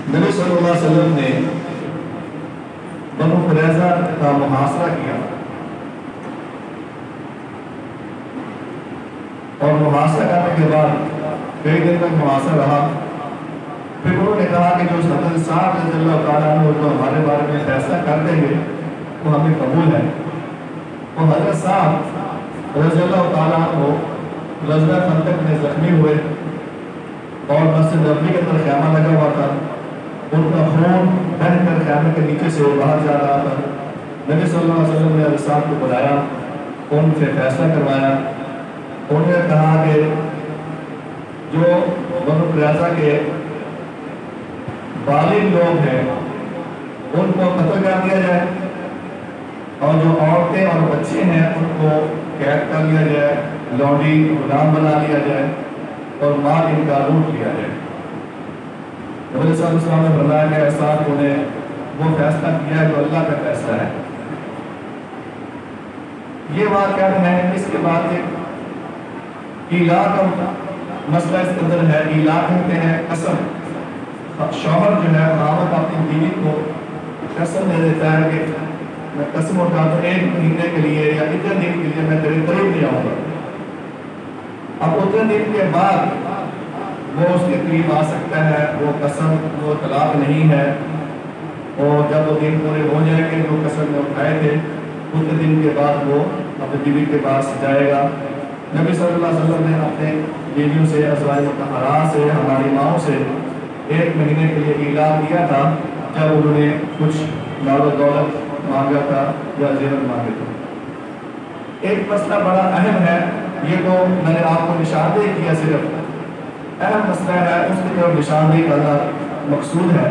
نبی صلی اللہ علیہ وسلم نے بنو قریظہ کا محاصرہ کیا اور محاصرہ کرنے کے بعد کئی دن تک محاصرہ رہا. پھر انہوں نے کہا کہ جو حضرت سعد رضی اللہ تعالیٰ عنہ جو ہمارے بارے میں فیصلہ کر دیں گے وہ ہمیں قبول ہے. اور حضرت سعد رضی اللہ تعالیٰ عنہ غزوہ خندق میں زخمی ہوئے اور مسجد نبوی کے اندر خیمہ لگا ہوا تھا. ان کا خون بہہ کر خیمے کے نیچے سے باہر جا رہا تھا. نبی صلی اللہ علیہ وسلم نے حضرت سعد کو بلایا, ان سے فیصلہ کروایا. انہوں نے کہا کہ جو بنو قریظہ کے بالغ لوگ ہیں ان کو قتل کر دیا جائے اور جو عورتیں اور بچے ہیں ان کو قید کر لیا جائے, لونڈی غلام بنا لیا جائے اور مال ان کا لوٹ لیا جائے. نبی صلی اللہ علیہ وسلم نے فرمایا کہ ایسا انہوں نے وہ فیصلہ کیا ہے جو اللہ کا فیصلہ ہے. یہ واقعہ ہے. اس کے بعد ایک ایلا کا مسئلہ اس کے اندر ہے. ایلا کہتے ہیں قسم. شوہر جو ہے خاوند اپنی بیوی کو قسم دے دیتا ہے کہ میں قسم اٹھاتا ہوں 1 مہینے کے لیے یا اتنے دن کے لیے میں تیرے قریب نہیں آؤں گا. اب اتنے دن کے بعد وہ اس کے قریب آ سکتا ہے. وہ قسم وہ طلاق نہیں ہے. اور جب وہ دن پورے ہو جائیں گے جو قسم میں اٹھائے تھے اتنے دن کے بعد وہ اپنی بیوی کے پاس جائے گا. نبی صلی اللہ علیہ وسلم نے اپنے بیویوں سے ازواج مطہرات سے ہماری ماؤں سے 1 مہینے کے لیے اعلان دیا تھا جب انہوں نے کچھ مال و دولت مانگا تھا یا زیور مانگے تھے. ایک مسئلہ بڑا اہم ہے. یہ تو میں نے آپ کو نشاندہی کیا, صرف اہم مسئلہ ہے اس کی طرف نشاندہی کرنا مقصود ہے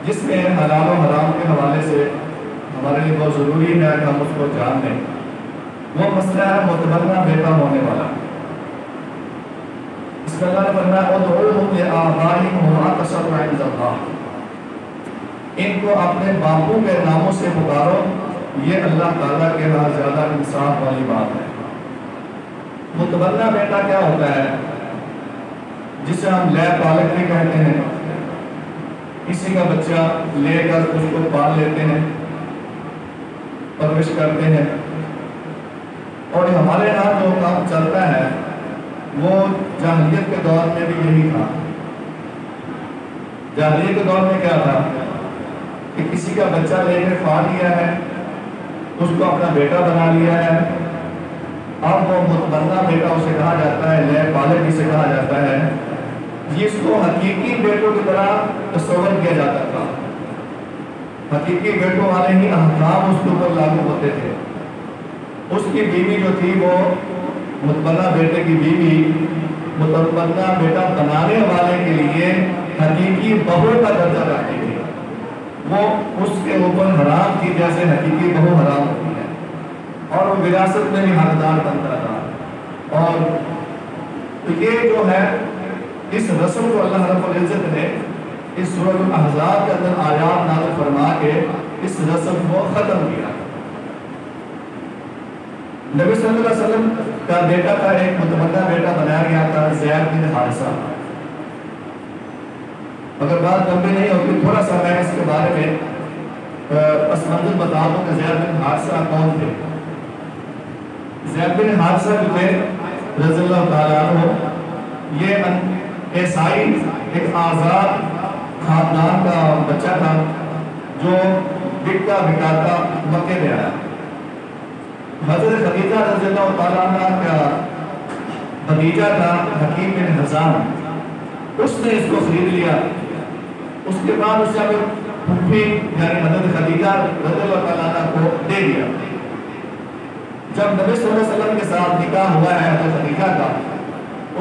جس میں حلال و حرام کے حوالے سے ہمارے لیے بہت ضروری ہے کہ ہم اس کو جان لیں. وہ مسئلہ ہے متبنہ بیٹا ہونے والا. اس کا اللہ نے فرمایا ادعوہم لآبائہم هو اقسط عند اللہ. ان کو اپنے باپوں کے ناموں سے پکارو, یہ اللہ تعالیٰ کے ہاں زیادہ انصاف والی بات ہے. متبنہ بیٹا کیا ہوتا ہے؟ جسے ہم لے پالک بھی کہتے ہیں. کسی کا بچہ لے کر اس کو پال لیتے ہیں, پرورش کرتے ہیں. اور ہمارے یہاں جو کام چلتا ہے وہ جاہلیت کے دور میں بھی یہی تھا. جاہلیت کے دور میں کیا تھا کہ کسی کا بچہ لے کے پال لیا ہے, اس کو اپنا بیٹا بنا لیا ہے. اب وہ متبنہ بیٹا اسے کہا جاتا ہے, لے پالک جسے کہا جاتا ہے. جس کو حقیقی بیٹوں کی طرح تصور کیا جاتا تھا. حقیقی بیٹوں والے ہی احکام اس کے اوپر لاگو ہوتے تھے. اس کی بیوی جو تھی وہ متبنہ بیٹے کی بیوی متبنہ بیٹا بنانے والے کے لیے حقیقی بہو کا درجہ رکھتی تھی. وہ اس کے اوپر حرام تھی جیسے حقیقی بہو حرام ہوتی ہے, اور وہ وراثت میں بھی حقدار بنتا تھا. اور یہ جو ہے اس رسم کو اللہ رب العزت نے اس سورۃ الاحزاب کے اندر آیات نازل فرما کے اس رسم کو ختم کیا. نبی صلی اللہ علیہ وسلم کا بیٹا کا ایک متبنہ بیٹا بنایا گیا تھا, زید بن حارثہ. اگر بات لمبی نہیں ہوتی تھوڑا سا میں اس کے بارے میں پس منظر بتا دوں کہ زید بن حارثہ کون تھے. زید بن حارثہ جو تھے رضی اللہ تعالیٰ عنہ, یہ عیسائی ایک آزاد خاندان کا بچہ تھا جو بکتا بکاتا مکے میں آیا. حضرت خدیجہ رضی اللہ تعالیٰ عنہ کا بھتیجا تھا حکیم بن حزام, اس نے اس کو خرید لیا. اس کے بعد اسے اپنے پھوپھی یعنی حضرت خدیجہ رضی اللہ تعالیٰ عنہ کو دے دیا. جب نبی صلی اللہ علیہ وسلم کے ساتھ نکاح ہوا ہے حضرت خدیجہ کا,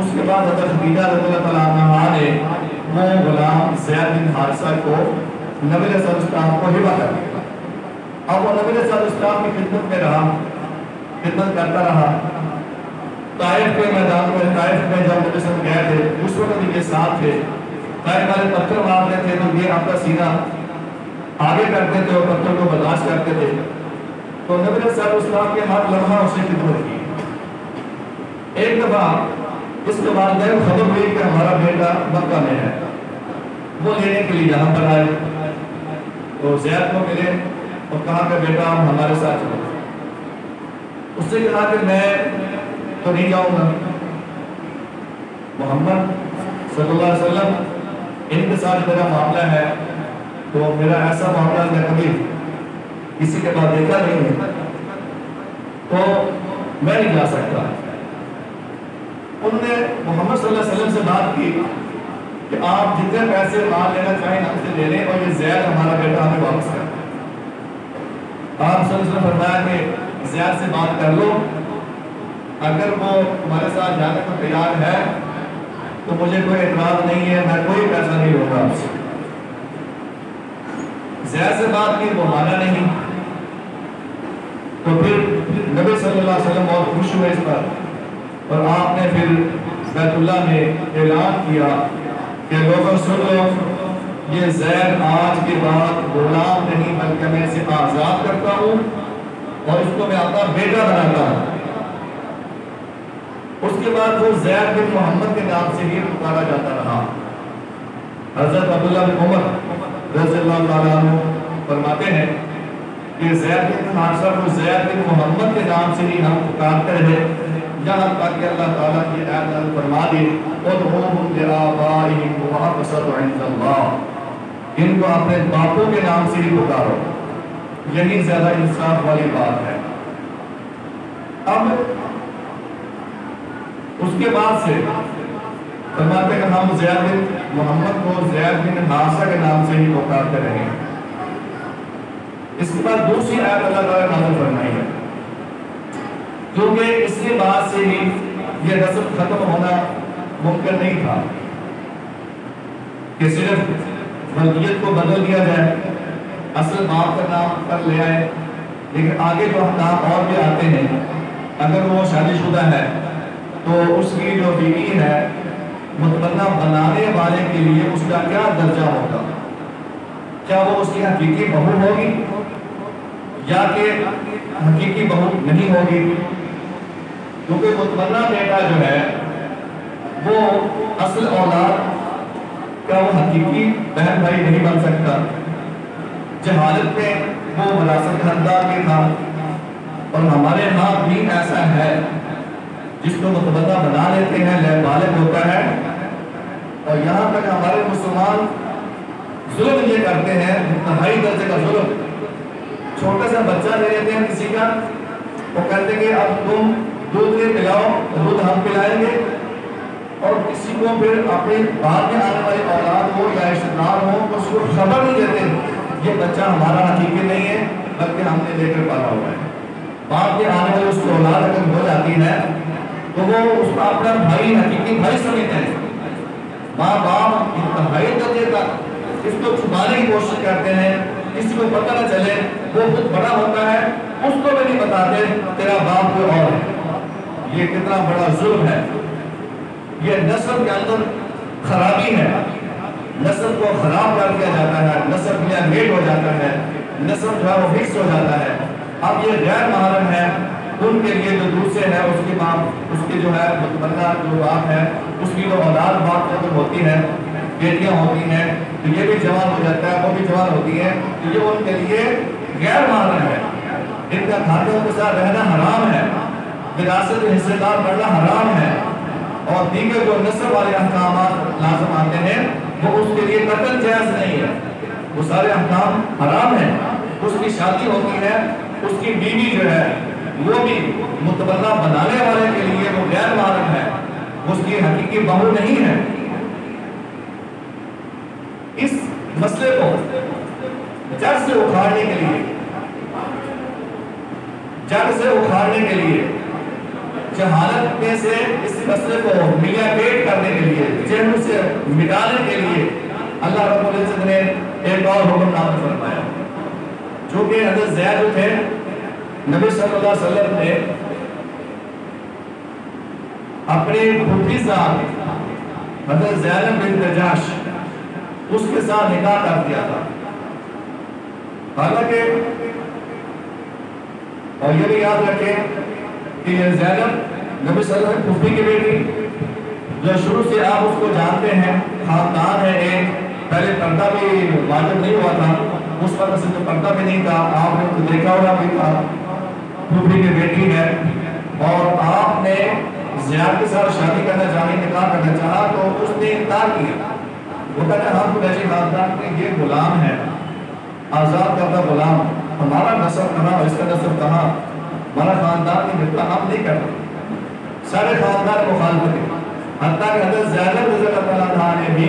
اس کے بعد حضرت خدیجہ رضی اللہ تعالیٰ عنہ نے وہ غلام زید بن حارثہ کو نبی صلی اللہ علیہ وسلم کو ہبہ کر دیا. اب وہ نبی صلی اللہ علیہ وسلم کی خدمت میں رہا, خدمت کرتا رہا. طائف کے میدان میں, طائف میں جب نبی صلی اللہ علیہ وسلم گئے تھے اس وقت بھی یہ ساتھ تھے. طائف والے پتھر مارتے تھے تو یہ اپنا سینہ آگے کرتے تھے اور پتھر کو برداشت کرتے تھے. تو نبی صلی اللہ علیہ وسلم کے ہر لمحہ اسے خدمت کی. ایک دفعہ اس کے والدین خبر ہوئی کہ ہمارا بیٹا مکہ میں ہے, وہ لینے کے لیے یہاں پر آئے تو زید کو ملے اور کہا کہ بیٹا ہمارے ساتھ چلو. اس سے کہا کہ میں تو نہیں جاؤں گا. محمد صلی اللہ علیہ وسلم ان کے ساتھ میرا معاملہ ہے تو میرا ایسا معاملہ میں کبھی کسی کے بعد دیکھا نہیں ہے تو میں نہیں جا سکتا. انہوں نے محمد صلی اللہ علیہ وسلم سے بات کی کہ آپ جتنے پیسے مال لینا چاہیں ہم سے لے لیں اور یہ زید ہمارا بیٹا ہمیں واپس کر. آپ صلی اللہ علیہ وسلم فرمایا کہ زید سے بات کر لو, اگر وہ تمہارے ساتھ جانے کو تیار ہے تو مجھے کوئی اعتراض نہیں ہے, میں کوئی پیسہ نہیں لوں گا آپ سے. زید سے بات کی, وہ مانا نہیں. تو پھر نبی صلی اللہ علیہ وسلم بہت خوش ہوئے اس پر, اور آپ نے پھر بیت اللہ میں اعلان کیا کہ لوگوں سن لو, یہ زید آج کے بعد غلام نہیں بلکہ میں اسے آزاد کرتا ہوں اور اس کو میں اپنا بیٹا بناتا ہوں. اس کے بعد وہ زید بن محمد کے نام سے ہی پکارا جاتا رہا. حضرت عبداللہ بن عمر رضی اللہ تعالیٰ عنہ فرماتے ہیں کہ زید بن حارثہ کو زید بن محمد کے نام سے ہی ہم پکارتے رہے یہاں تک کہ اللہ تعالیٰ کی آیت نازل فرما دی ادعوہم لآبائہم هو اقسط عند اللہ, ان کو اپنے باپوں کے نام سے ہی پکارو, یہی زیادہ انصاف والی بات ہے. اب اس کے بعد سے فرماتے ہیں کہ ہم زید بن محمد کو زید بن حارثہ کے نام سے ہی پکارتے رہے. اس کے بعد دوسری آیت اللہ تعالیٰ نازل فرمائی ہے, کیونکہ اس کے بعد سے ہی یہ نسل ختم ہونا ممکن نہیں تھا کہ صرف ولدیت کو بدل دیا جائے, اصل باپ کا نام پر لے آئے, لیکن آگے جو احکام اور بھی آتے ہیں. اگر وہ شادی شدہ ہے تو اس کی جو بیوی ہے متبنہ بنانے والے کے لیے اس کا کیا درجہ ہوگا, کیا وہ اس کی حقیقی بہو ہوگی یا کہ حقیقی بہو نہیں ہوگی. کیونکہ متبنہ بیٹا جو ہے وہ اصل اولاد کا وہ حقیقی بہن بھائی نہیں بن سکتا. جہالت میں وہ وراثت حقدار بھی تھا, اور ہمارے ہاں بھی ایسا ہے جس کو متبنہ بنا لیتے ہیں, لے بالغ ہوتا ہے, اور یہاں تک ہمارے مسلمان ظلم یہ کرتے ہیں, انتہائی درجے کا ظلم. چھوٹا سا بچہ لے لیتے ہیں کسی کا, وہ کہتے ہیں کہ اب تم دودھ لے پلاؤ, دودھ ہم پلائیں گے, اور کسی کو پھر اپنے بعد میں آنے والی اولاد ہو یا رشتہ دار ہو اس کو خبر نہیں دیتے یہ بچہ ہمارا حقیقی نہیں ہے بلکہ ہم نے لے کر پالا ہوا ہے. بعد میں آنے والی اس کی اولاد اگر ہو جاتی ہے تو وہ اس کا اپنا بھائی حقیقی بھائی سمجھتے ہیں. ماں باپ انتہائی درجے تک اس کو چھپانے کی کوشش کرتے ہیں, کسی کو پتہ نہ چلے, وہ خود بڑا ہوتا ہے اس کو بھی نہیں بتاتے تیرا باپ کوئی اور ہے. یہ کتنا بڑا ظلم ہے, یہ نسل کے اندر خرابی ہے, نسل کو خراب کر دیا جاتا ہے, نسل میں لیٹ ہو جاتا ہے, نسل جو ہے وہ فکس ہو جاتا ہے. اب یہ غیر محرم ہے ان کے لیے جو دوسرے ہیں اس کی باپ, اس کے جو ہے متبنہ جو باپ ہے اس کی جو اولاد باپ جب ہوتی ہے, بیٹیاں ہوتی ہیں تو یہ بھی جوان ہو جاتا ہے, وہ بھی جوان ہوتی ہے, تو یہ ان کے لیے غیر محرم ہے. ان کا کھاتے کے ساتھ رہنا حرام ہے, وراثت میں حصے دار بننا حرام ہے, اور دیگر جو نسل والے احکامات لازم آتے ہیں وہ اس کے لیے قتل جائز نہیں ہے. وہ سارے احکام حرام ہیں. اس کی شادی ہوتی ہے, اس کی بیوی جو ہے وہ بھی متبنہ بنانے والے کے لیے وہ غیر محرم ہے, اس کی حقیقی بہو نہیں ہے. اس مسئلے کو جڑ سے اکھاڑنے کے لیے, جڑ سے اکھاڑنے کے لیے, جہالت میں سے اس مسئلے کو ملیا پیٹ کرنے کے لیے, ذہن سے مٹانے کے لیے اللہ رب العزت نے ایک اور حکم نازل فرمایا. جو کہ حضرت زید تھے, نبی صلی اللہ علیہ وسلم نے اپنے پھوپھی صاحب حضرت زینب بنت جحش اس کے ساتھ نکاح کر دیا تھا. حالانکہ اور یہ بھی یاد رکھیں کہ یہ زینب نبی صلی اللہ علیہ وسلم پھوپھی کی بیٹی, جو شروع سے آپ اس کو جانتے ہیں, خاندان ہے ایک, پہلے پردہ بھی واجب نہیں ہوا تھا، اس وقت سے جو پردہ بھی نہیں تھا، آپ نے تو دیکھا ہوگا بھی تھا پھوپھی کی بیٹی ہے اور آپ نے زیاد کے ساتھ شادی کرنا چاہی، نکاح کرنا چاہا تو اس نے انکار کیا، وہ کہتا ہم تو ایسے خاندان کے یہ غلام ہے، آزاد کردہ غلام، ہمارا نسب کہاں اور اس کا نسب کہاں، ہمارا خاندان کی نکاح ہم نہیں کرتے، سارے خاندان مخالفت ہے، حتیٰ کہ حضرت زینب رضی اللہ عنہا نے بھی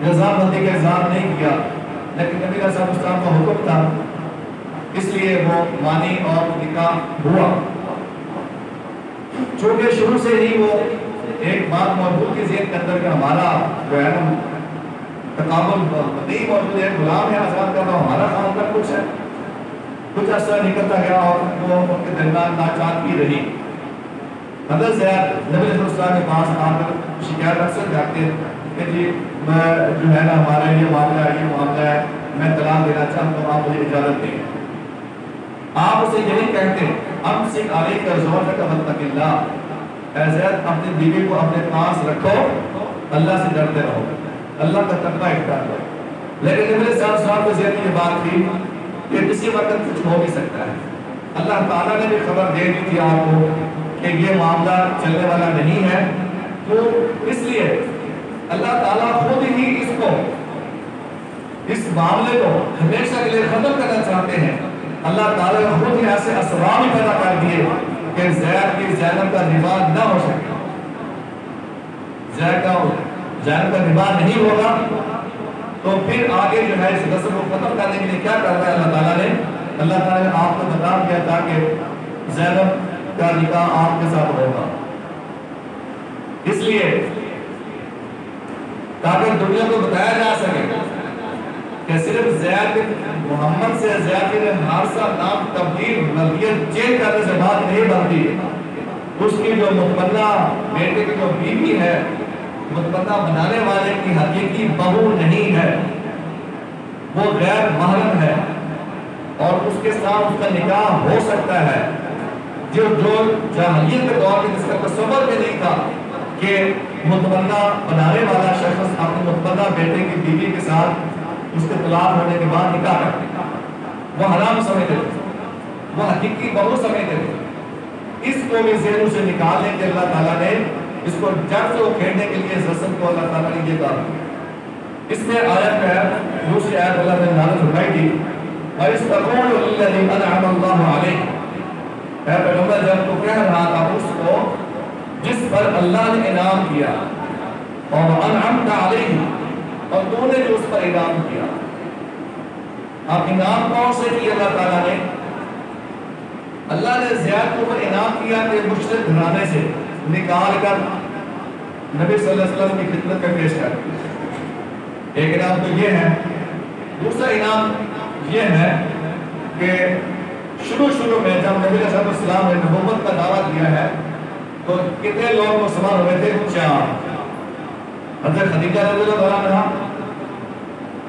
رضامندی کا اظہار نہیں کیا، لیکن نبی علیہ السلام کا حکم تھا، اس لیے وہ مانی اور نکاح ہوا۔ چونکہ شروع سے ہی وہ ایک بات موجود کی ذہن کے اندر کہ ہمارا جو ہے نا تقابل نہیں موجود ہے، غلام ہے، آزاد کرنا ہمارا خاندان کچھ ہے، کچھ عرصہ نکلتا گیا اور وہ ان کے درمیان ناچاکی رہی۔ حضرت زید نبی علیہ السلام کے پاس آ کر شکایت اکثر کرتے کہ جی میں جو ہے نا ہمارا یہ معاملہ ہے، میں طلاق دینا چاہتا ہوں، آپ مجھے اجازت دیں۔ آپ اسے یہی کہتے امسک علیک زوجک واتق اللہ، اے زید اپنی بیوی کو اپنے پاس رکھو، اللہ سے ڈرتے رہو، اللہ کا تقوی اختیار کرو۔ لیکن نبی علیہ السلام کو ذہن یہ بات تھی کہ کسی وقت کچھ ہو بھی سکتا ہے، اللہ تعالیٰ نے بھی خبر دے دی تھی آپ کو کہ یہ معاملہ چلنے والا نہیں ہے، تو اس لیے اللہ تعالیٰ خود ہی اس معاملے کو ہمیشہ کے لیے ختم کرنا چاہتے ہیں۔ اللہ تعالیٰ نے خود ہی ایسے اسباب ہی پیدا کر دیے کہ زید کی زینب کا نکاح نہ ہو سکے، زینب کا نکاح نہیں ہوگا، تو پھر آگے جو ہے اس نسل کو ختم کرنے کے لیے کیا کر رہا ہے اللہ تعالیٰ نے آپ کو بتا دیا تھا کہ زینب کا نکاح آپ کے ساتھ ہوگا، اس لیے تاکہ دنیا کو بتایا جا سکے کہ صرف زید محمد سے زید بن حارثہ نام تبدیل ملکیت چینج کرنے سے بات نہیں بنتی، اس کی جو متمنہ بیٹے کی جو بیوی ہے، متمنہ بنانے والے کی حقیقی بہو نہیں ہے، وہ غیر محرم ہے اور اس کے ساتھ اس کا نکاح ہو سکتا ہے، جو جاہلیت کے دور میں جس کا تصور بھی نہیں تھا کہ متمنہ بنانے والا شخص اپنے متمنہ بیٹے کی بیوی کے ساتھ اس کے طلاق ہونے کے بعد نکاح کرتے، وہ حرام سمجھتے تھے، وہ حقیقی بہو سمجھتے تھے، اس کو بھی ذہنوں سے نکالنے کے اللہ تعالیٰ نے اس کو جڑ سے کھیڑنے کے لیے اس رسم کو اللہ تعالیٰ نے یہ کہا۔ اس میں آیت ہے، دوسری آیت اللہ نے نازل فرمائی تھی، وَإِذْ تَقُولُ لِلَّذِي أَنْعَمَ اللَّهُ عَلَيْهِ، اے پیغمبر جب تو کہہ رہا تھا اس کو جس پر اللہ نے انعام کیا، اور وَأَنْعَمْتَ عَلَيْهِ، اور تو نے جو اس پر انعام کیا، اب انعام کون سے کیا اللہ تعالیٰ نے؟ اللہ نے زیاد کو پر انعام کیا کہ مشرک گھرانے سے نکال کر نبی صلی اللہ علیہ وسلم کی خدمت کا پیش کر دیا، ایک انعام تو یہ ہے۔ دوسرا انعام یہ ہے کہ شروع میں جب نبی صلی اللہ علیہ وسلم نے نبوت کا دعویٰ دیا ہے تو کتنے لوگ مسلمان ہوئے تھے؟ 4، حضرت خدیجہ رضی اللہ عنہا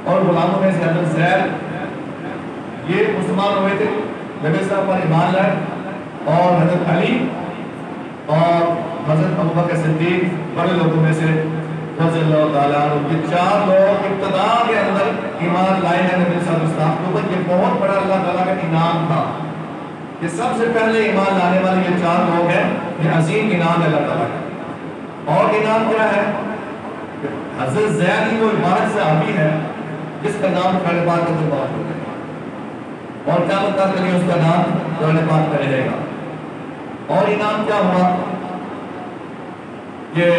اور غلاموں میں سے حضرت زید، یہ مسلمان ہوئے تھے، نبی صاحب پر ایمان لائے، اور حضرت علی اور حضرت ابوبکر صدیق بڑے لوگوں میں سے رضی اللہ تعالیٰ عنہ، یہ 4 لوگ ابتدا کے اندر ایمان لائے ہیں نبی صلی اللہ علیہ وسلم کے اوپر۔ یہ بہت بڑا اللہ تعالیٰ کا انعام تھا کہ سب سے پہلے ایمان لانے والے یہ 4 لوگ ہیں، یہ عظیم انعام ہے اللہ تعالیٰ کا۔ اور انعام کیا ہے؟ حضرت زید ہی وہ عبارت صحابی ہے جس کا نام قرآن پاک میں موجود ہے، اور قیامت تک کے لیے اس کا نام قرآن پاک میں رہے گا۔ اور انعام کیا ہوا کہ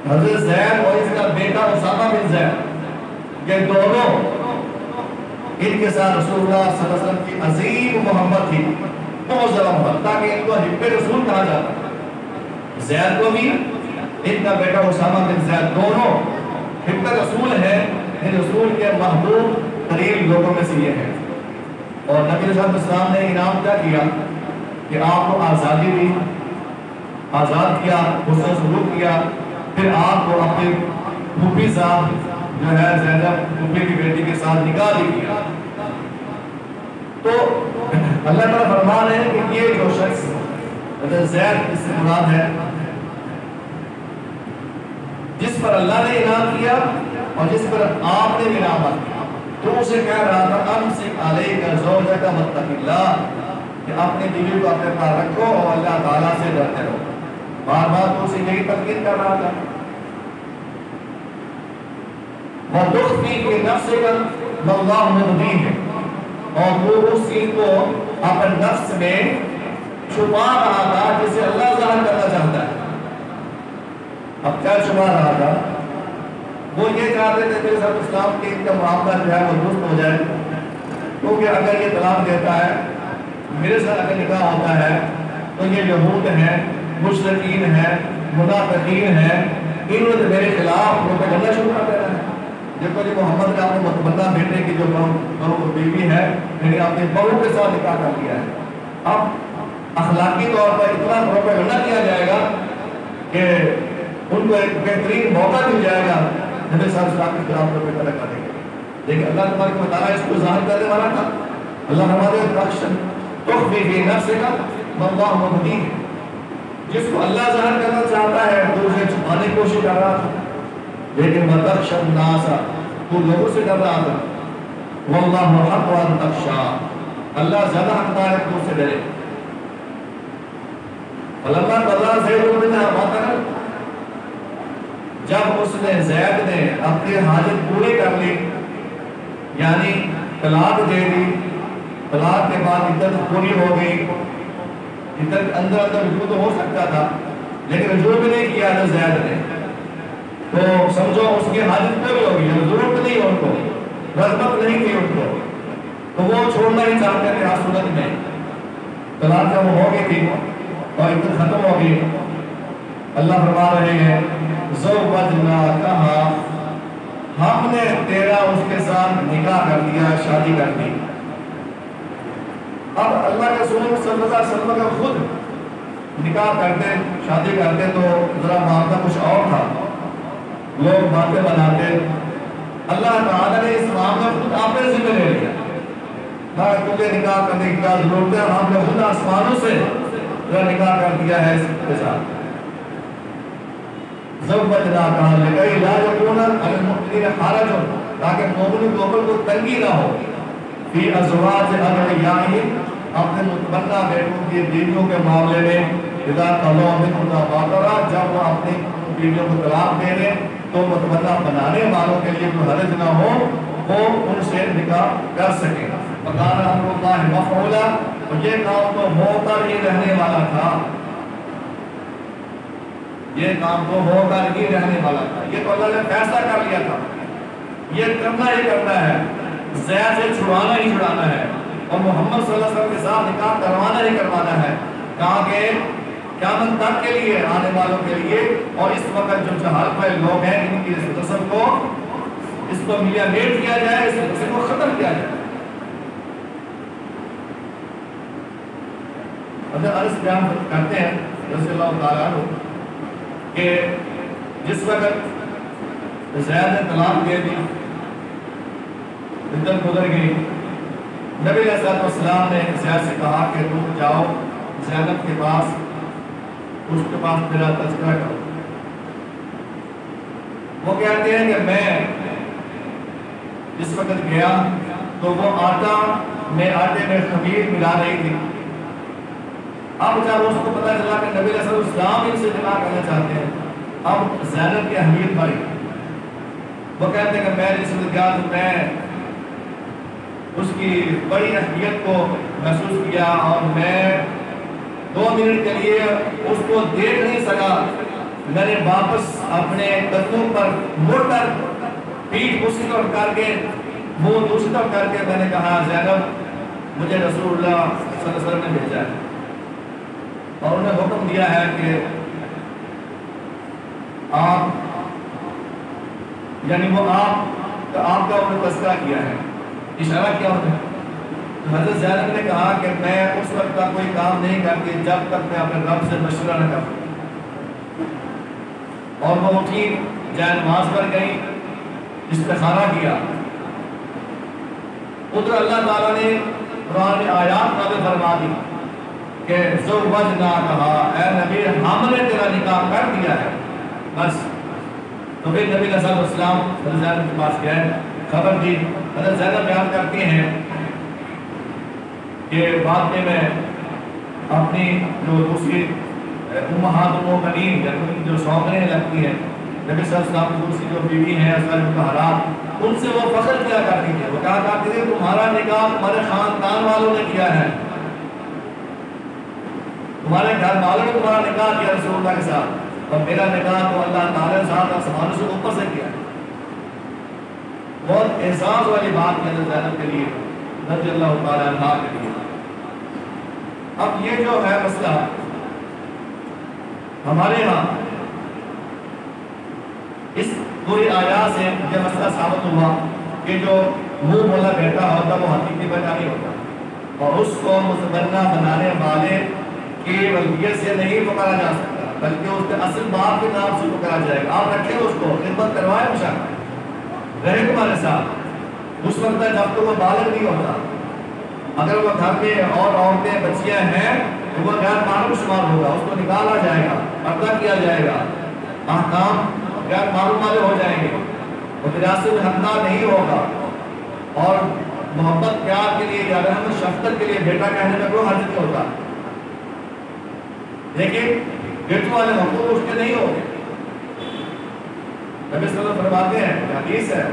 حضرت زید اور اس کا بیٹا اسامہ بن زید، یہ دونوں ان کے ساتھ رسول اللہ صلی اللہ علیہ وسلم کی عظیم محبت تھی، بہت زیادہ محبت، تاکہ ان کو حب رسول کہا جاتا۔ زید کو بھی ان کا بیٹا اسامہ بن زید دونوں حب رسول ہے، رسول کے محبوب قریب لوگوں میں سے یہ ہے۔ اور نبی صلی اللہ علیہ وسلم نے انعام کیا کیا کہ آپ کو آزادی دی، آزاد کیا، حسن سلوک کیا، پھر آپ کو اپنے پھوپھی صاحب جو ہے زینب پھوپھی کی بیٹی کے ساتھ نکاح بھی کیا۔ تو اللہ تعالیٰ فرما رہے ہیں کہ یہ جو شخص حضرت زید اس سے مراد ہے جس پر اللہ نے انعام کیا، اور جس پر آپ نے بھی نامت کیا، تو اسے کہہ رہا تھا امسک علیک زوجک واتق اللہ، کہ اپنی بیوی کو اپنے پاس رکھو اور اللہ تعالیٰ سے ڈرتے رہو. بار بار تو اسے یہی تلقین کر رہا تھا. وَتُخْفِي فِي نَفْسِكَ مَا اللَّهُ مُبْدِيهِ، اور وہ اس چیز کو اپنے نفس میں چھپا رہا تھا جسے اللہ ظاہر کرنا چاہتا ہے. اب کیا چھپا رہا تھا؟ وہ یہ چاہتے تھے کہ سب اسلام کے ان کا معاملہ جو ہے وہ درست ہو جائے، کیونکہ اگر یہ طلاق دیتا ہے، میرے ساتھ اگر نکاح ہوتا ہے تو یہ یہود ہیں، مشرکین ہیں، منافقین ہیں، انہوں نے میرے خلاف روپے کرنا شروع کر دینا ہے. دیکھو جی محمد نے اپنے متبنہ بیٹے کی جو بہو بیوی ہے یعنی اپنی بہو کے ساتھ نکاح کر لیا ہے. اب اخلاقی طور پر اتنا روپے کرنا کیا جائے گا کہ ان کو ایک بہترین موقع مل جائے گا نبی صلی اللہ علیہ وسلم کے خلاف روپے کرنے کا. لیکن اللہ تبارک و تعالیٰ اس کو ظاہر کرنے والا تھا. اللہ ہمارے بخشن تخفی فی نفسک ما اللہ مبدیہ، جس کو اللہ ظاہر کرنا چاہتا ہے تو اسے چھپانے کی کوشش کر رہا تھا. لیکن وتخشى الناس، تو لوگوں سے ڈر رہا تھا. واللہ حق ان تخشى، اللہ زیادہ حقدار ہے تو سے ڈرے. فلما قضى زید منها وطرا، جب اس نے زید نے اپنی حاجت پوری کر لی، یعنی طلاق دے دی، طلاق کے بعد عدت پوری ہو گئی، عدت اندر رجوع تو ہو سکتا تھا لیکن رجوع بھی نہیں کیا تھا زید نے، تو سمجھو اس کی حاجت پوری ہو گئی، ضرورت نہیں ان کو، رغبت نہیں تھی ان کو، تو وہ چھوڑنا ہی چاہتے تھے. ہر صورت میں طلاق جب ہو گئی تھی اور عدت ختم ہو گئی، اللہ فرما رہے ہیں زوجناکہا، ہم نے تیرا اس کے ساتھ نکاح کر دیا، شادی کر دی. اب اللہ کے رسول صلی اللہ علیہ وسلم کا خود نکاح کرتے، شادی کرتے تو ذرا معاملہ کچھ اور تھا، لوگ باتیں بناتے. اللہ تعالیٰ نے اس معاملہ خود آپ نے ذمہ لے لیا، تجھے نکاح کرنے کی کیا ضرورت ہے، ہم نے خود آسمانوں سے نکاح کر دیا ہے اس کے ساتھ. زوجناکہا لکی لا یکون علی المؤمنین حرج، تاکہ مومنوں کے اوپر کوئی تنگی نہ ہو، فی ازواج ادعیائہم، اپنے متبنہ بیٹوں کی بیویوں کے معاملے میں، اذا قضوا منہن وطرا، جب وہ اپنی بیویوں کو طلاق دے دیں تو متبنہ بنانے والوں کے لیے کوئی حرج نہ ہو، وہ ان سے نکاح کر سکیں. وکان امر اللہ مفعولا، اور یہ کام تو ہو کر ہی رہنے والا تھا، یہ کام تو ہو کر ہی رہنے والا تھا. یہ تو اللہ نے فیصلہ کر لیا تھا، یہ کرنا ہی کرنا ہے، زید سے چھڑانا ہی چھڑانا ہے، اور محمد صلی اللہ علیہ وسلم کے ساتھ نکاح کروانا ہی کروانا ہے. کہا کہ قیامت تک کے لیے، آنے والوں کے لیے، اور اس وقت جو جہالت والے لوگ ہیں ان کی اس رسم کو، اس کو میٹ کیا جائے، اس رسم کو ختم کیا جائے. حضرت انس بیان کرتے ہیں رضی اللہ تعالیٰ عنہ کہ جس وقت زید نے طلاق دے دی، عدت گزر گئی، نبی علیہ السلام نے زید سے کہا کہ تم جاؤ زینب کے پاس، اس کے پاس میرا تذکرہ کرو. وہ کہتے ہیں کہ میں جس وقت گیا تو وہ آٹے میں خمیر ملا رہی تھی. اب جب اس کو پتہ چلا کہ نبی علیہ السلام ان سے نکاح کرنا چاہتے ہیں، اب زینب کی اہمیت بڑھی. وہ کہتے ہیں کہ میں جس وقت گیا تو میں اس کی بڑی اہمیت کو محسوس کیا، اور میں 2 منٹ کے لیے اس کو دیکھ نہیں سکا. میں نے واپس اپنے قدموں پر مڑ کر پیٹھ دوسری طرف کر کے منہ دوسری طرف کر کے میں نے کہا زینب مجھے رسول اللہ صلی اللہ علیہ وسلم نے بھیجا ہے اور انہیں حکم دیا ہے کہ آپ، یعنی وہ آپ کا انہوں نے تذکرہ کیا ہے، اشارہ کیا ہوتا ہے. حضرت زینب نے کہا کہ میں اس وقت کا کوئی کام نہیں کرتی جب تک میں اپنے رب سے مشورہ نہ کروں. اور وہ اٹھی، جائے نماز پر گئی، استخارہ کیا. ادھر اللہ تعالیٰ نے قرآن میں آیات نازل فرما دی کہ زوجناکہا، اے نبی ہم نے تیرا نکاح کر دیا ہے. بس تو پھر نبی علیہ السلام حضرت زینب کے پاس گئے، خبر دی۔ حضرت زینب بیان کرتی ہیں کہ بعد میں اپنی جو دوسری امہات المؤمنین یعنی جو سوگریں لگتی ہیں نبی صلی اللہ علیہ وسلم کی دوسری جو بیوی ہیں ازواج مطہرات، ان سے وہ فخر کیا کرتی تھی، وہ کہا کرتی تھی تمہارا نکاح تمہارے خاندان والوں نے کیا ہے، تمہارے گھر والوں نے تمہارا نکاح کیا رسول اللہ کے ساتھ، اور میرا نکاح تو اللہ تعالیٰ نے ساتھ آسمانوں سے اوپر سے کیا ہے۔ بہت احساس والی بات ہے حضرت زینب کے لیے رضی اللہ تعالیٰ عنہ کے لیے۔ اب یہ جو ہے مسئلہ ہمارے ہاں اس پوری آیات سے یہ مسئلہ ثابت ہوا کہ جو منہ بولا بیٹا ہوتا وہ حقیقی بیٹا نہیں ہوتا، اور اس کو متبنہ بنانے والے کی ولدیت سے نہیں پکارا جا سکتا، بلکہ اس کے اصل باپ کے نام سے پکارا جائے گا۔ آپ رکھیں اس کو، خدمت کروائیں مشاہدہ رہے تمہارے ساتھ اس وقت جب تو وہ بالغ نہیں ہوتا۔ اگر وہ گھر میں اور عورتیں بچیاں ہیں تو وہ غیر معلوم شمار ہوگا، اس کو نکالا جائے گا، پردہ کیا جائے گا، احکام غیر معلوم والے ہو جائیں گے، وہ وراثت میں حقدار نہیں ہوگا، اور محبت پیار کے لیے یا رحمت شفقت کے لیے بیٹا کہنے میں کوئی حرج نہیں ہوتا، لیکن بیٹوں والے حقوق اس کے نہیں ہوگے۔ نبی صلی اللہ علیہ وسلم فرماتے ہیں، حدیث ہے،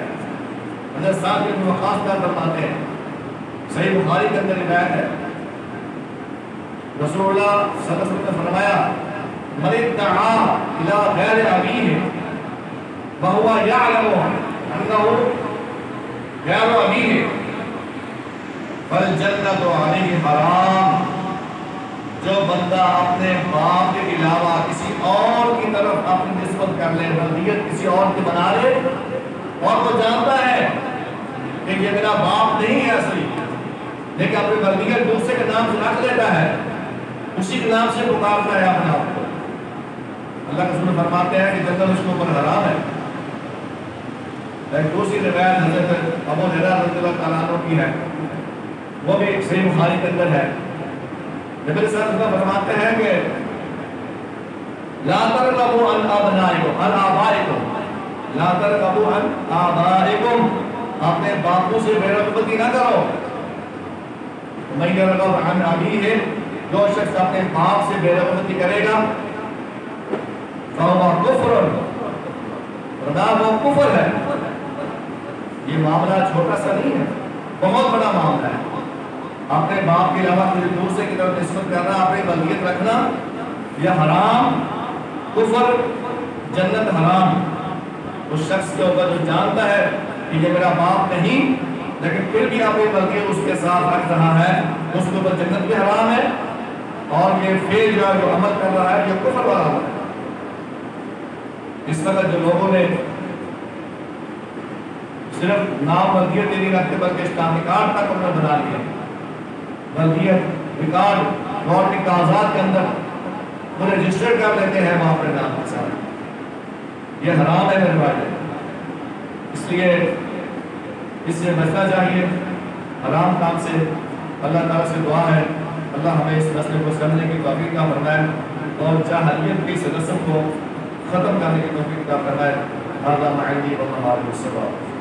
حضرت سعد بن وقاص کا فرماتے ہیں، صحیح بخاری کے اندر روایت ہے، رسول اللہ صلی اللہ علیہ وسلم نے فرمایا من ادعا الى غیر ابیہ وهو يعلم انه غیر ابیہ فالجنۃ علیہ حرام۔ جو بندہ اپنے باپ کے علاوہ کسی اور کی طرف اپنی نسبت کر لے، ولدیت کسی اور کی بنا لے، اور وہ جانتا ہے کہ یہ میرا باپ نہیں ہے اصلی، لیکن اپنی ولدیت دوسرے کے نام سے رکھ لیتا ہے، اسی کے نام سے پکارتا ہے اپنے آپ کو، اللہ کے رسول فرماتے ہیں کہ جنت اس کے اوپر حرام ہے۔ ایک دوسری روایت حضرت ابو ہریرہ رضی اللہ تعالیٰ عنہ کی ہے، وہ بھی صحیح بخاری کے اندر ہے۔ نبی صلی اللہ علیہ وسلم فرماتے ہیں کہ لا ترغبوا عن ابنائکم عن آبائکم، لا ترغبوا عن آبائکم، اپنے باپوں سے بے رغبتی نہ کرو۔ من یرغب عن ابیہ، جو شخص اپنے باپ سے بے رغبتی کرے گا فہو کفر، وہ کفر ہے۔ یہ معاملہ چھوٹا سا نہیں ہے، بہت بڑا معاملہ ہے۔ اپنے باپ کے علاوہ کسی دوسرے کی طرف نسبت کرنا، اپنی ولدیت رکھنا، یہ حرام، کفر، جنت حرام۔ اس شخص کے اوپر جو جانتا ہے کہ یہ میرا باپ نہیں لیکن پھر بھی اپنی ولدیت اس کے ساتھ رکھ رہا ہے، اس کے اوپر جنت بھی حرام ہے، اور یہ فعل جو عمل کر رہا ہے یہ کفر والا ہے۔ اس وقت جو لوگوں نے صرف نام ولدیت نہیں رکھتے بلکہ اسلامی کارڈ تک انہوں نے بنا لیا، ولدیت ریکارڈ گورنمنٹ کے کاغذات کے اندر وہ رجسٹر کر لیتے ہیں وہاں پر نام کے ساتھ، یہ حرام ہے میرے بھائی۔ اس لیے اس سے بچنا چاہیے حرام کام سے۔ اللہ تعالیٰ سے دعا ہے اللہ ہمیں اس مسئلے کو سمجھنے کی توفیق عطا فرمائے، اور جاہلیت کی اس رسم کو ختم کرنے کی توفیق عطا فرمائے۔ هذا ما عندي والله أعلم بالصواب۔